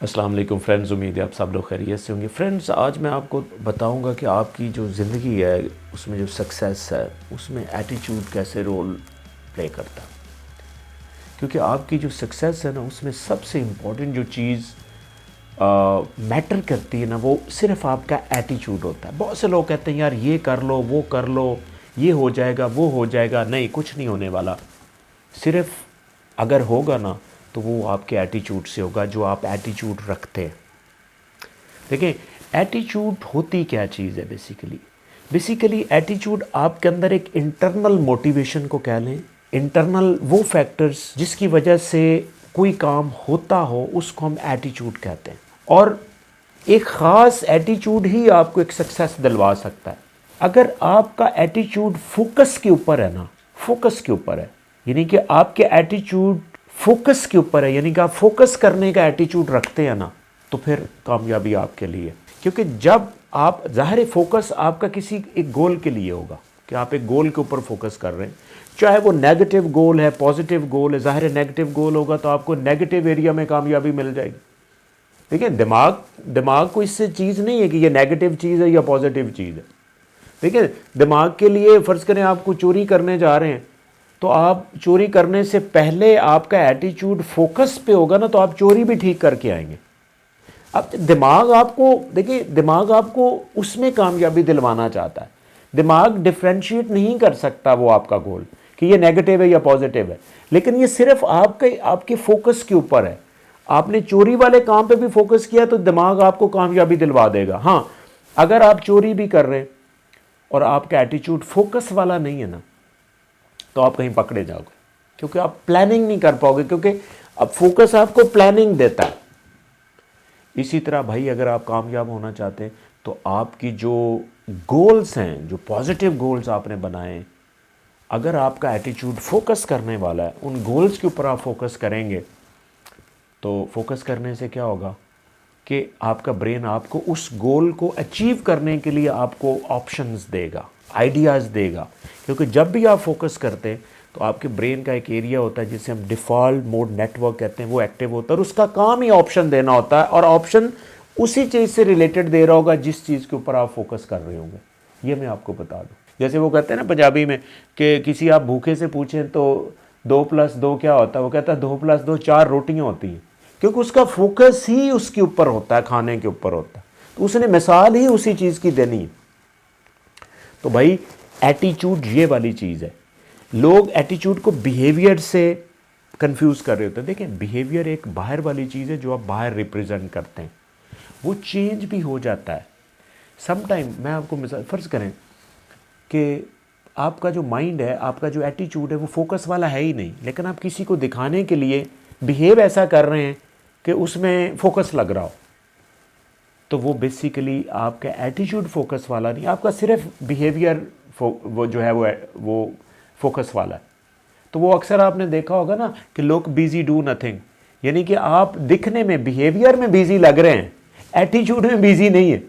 अस्सलाम वालेकुम फ्रेंड्स, उम्मीद है आप सब लोग खैरियत से होंगे। फ्रेंड्स, आज मैं आपको बताऊंगा कि आपकी जो ज़िंदगी है उसमें जो सक्सेस है उसमें एटीट्यूड कैसे रोल प्ले करता है। क्योंकि आपकी जो सक्सेस है ना उसमें सबसे इम्पोर्टेंट जो चीज़ मैटर करती है ना वो सिर्फ आपका एटीट्यूड होता है। बहुत से लोग कहते हैं यार ये कर लो, वो कर लो, ये हो जाएगा, वो हो जाएगा। नहीं, कुछ नहीं होने वाला। सिर्फ अगर होगा ना तो वो आपके एटीट्यूड से होगा, जो आप एटीट्यूड रखते हैं। देखिए, एटीट्यूड होती क्या चीज़ है बेसिकली एटीट्यूड आपके अंदर एक इंटरनल मोटिवेशन को कह लें, इंटरनल वो फैक्टर्स जिसकी वजह से कोई काम होता हो उसको हम एटीट्यूड कहते हैं। और एक ख़ास एटीट्यूड ही आपको एक सक्सेस दिलवा सकता है। अगर आपका एटीट्यूड फोकस के ऊपर है ना, फोकस के ऊपर है, यानी कि आपके एटीट्यूड फोकस के ऊपर है, यानी कि आप फोकस करने का एटीट्यूड रखते हैं ना, तो फिर कामयाबी आपके लिए। क्योंकि जब आप ज़ाहिर फोकस आपका किसी एक गोल के लिए होगा कि आप एक गोल के ऊपर फोकस कर रहे हैं, चाहे वो नेगेटिव गोल है, पॉजिटिव गोल है। ज़ाहिर नेगेटिव गोल होगा तो आपको नेगेटिव एरिया में कामयाबी मिल जाएगी। देखिए, दिमाग को इससे चीज़ नहीं है कि ये नेगेटिव चीज़ है या पॉजिटिव चीज़ है। देखिए, दिमाग के लिए फ़र्ज़ करें आपको चोरी करने जा रहे हैं, तो आप चोरी करने से पहले आपका एटीट्यूड फोकस पे होगा ना, तो आप चोरी भी ठीक करके आएंगे। अब दिमाग आपको, देखिए, दिमाग आपको उसमें कामयाबी दिलवाना चाहता है। दिमाग डिफ्रेंशिएट नहीं कर सकता वो आपका गोल कि ये नेगेटिव है या पॉजिटिव है, लेकिन ये सिर्फ आपके फोकस के ऊपर है। आपने चोरी वाले काम पे भी फोकस किया तो दिमाग आपको कामयाबी दिलवा देगा। हाँ, अगर आप चोरी भी कर रहे हैं और आपका एटीट्यूड फोकस वाला नहीं है ना, तो आप कहीं पकड़े जाओगे, क्योंकि आप प्लानिंग नहीं कर पाओगे, क्योंकि अब फोकस आपको प्लानिंग देता है। इसी तरह भाई, अगर आप कामयाब होना चाहते हैं तो आपकी जो गोल्स हैं, जो पॉजिटिव गोल्स आपने बनाए, अगर आपका एटीट्यूड फोकस करने वाला है, उन गोल्स के ऊपर आप फोकस करेंगे, तो फोकस करने से क्या होगा कि आपका ब्रेन आपको उस गोल को अचीव करने के लिए आपको ऑप्शंस देगा, आइडियाज़ देगा। क्योंकि जब भी आप फोकस करते हैं तो आपके ब्रेन का एक एरिया होता है जिसे हम डिफ़ॉल्ट मोड नेटवर्क कहते हैं, वो एक्टिव होता है और उसका काम ही ऑप्शन देना होता है, और ऑप्शन उसी चीज़ से रिलेटेड दे रहा होगा जिस चीज़ के ऊपर आप फोकस कर रहे होंगे। ये मैं आपको बता दूँ। जैसे वो कहते हैं ना पंजाबी में कि किसी आप भूखे से पूछें तो 2+2 क्या होता है, वो कहता है 2+2 4 रोटियाँ होती हैं, क्योंकि उसका फोकस ही उसके ऊपर होता है, खाने के ऊपर होता है, तो उसने मिसाल ही उसी चीज़ की देनी है। तो भाई, एटीट्यूड ये वाली चीज़ है। लोग एटीट्यूड को बिहेवियर से कंफ्यूज कर रहे होते हैं। देखें, बिहेवियर एक बाहर वाली चीज़ है जो आप बाहर रिप्रेजेंट करते हैं, वो चेंज भी हो जाता है सम टाइम। मैं आपको मिसाल, फ़र्ज़ करें कि आपका जो माइंड है, आपका जो एटीट्यूड है, वो फोकस वाला है ही नहीं, लेकिन आप किसी को दिखाने के लिए बिहेव ऐसा कर रहे हैं कि उसमें फोकस लग रहा हो, तो वो बेसिकली आपका एटीट्यूड फोकस वाला नहीं, आपका सिर्फ बिहेवियर वो जो है वो फोकस वाला है। तो वो अक्सर आपने देखा होगा ना कि लोग बिजी डू नथिंग, यानी कि आप दिखने में, बिहेवियर में बिजी लग रहे हैं, एटीट्यूड में बिजी नहीं है।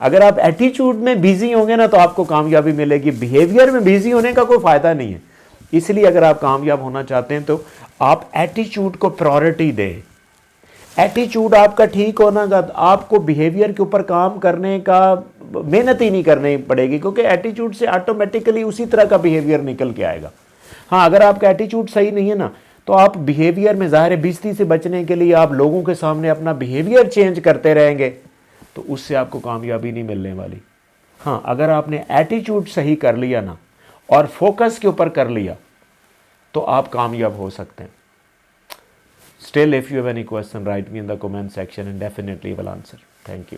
अगर आप एटीट्यूड में बिजी होंगे ना तो आपको कामयाबी मिलेगी, बिहेवियर में बिजी होने का कोई फ़ायदा नहीं है। इसलिए अगर आप कामयाब होना चाहते हैं तो आप एटीट्यूड को प्रायोरिटी दें। एटीट्यूड आपका ठीक होना का आपको बिहेवियर के ऊपर काम करने का मेहनत ही नहीं करनी पड़ेगी, क्योंकि एटीट्यूड से ऑटोमेटिकली उसी तरह का बिहेवियर निकल के आएगा। हाँ, अगर आपका एटीट्यूड सही नहीं है ना, तो आप बिहेवियर में, ज़ाहिर है, बेइज्जती से बचने के लिए आप लोगों के सामने अपना बिहेवियर चेंज करते रहेंगे, तो उससे आपको कामयाबी नहीं मिलने वाली। हाँ, अगर आपने एटीट्यूड सही कर लिया ना और फोकस के ऊपर कर लिया, तो आप कामयाब हो सकते हैं। Still, if you have any question, write me in the comment section and definitely will answer. Thank you.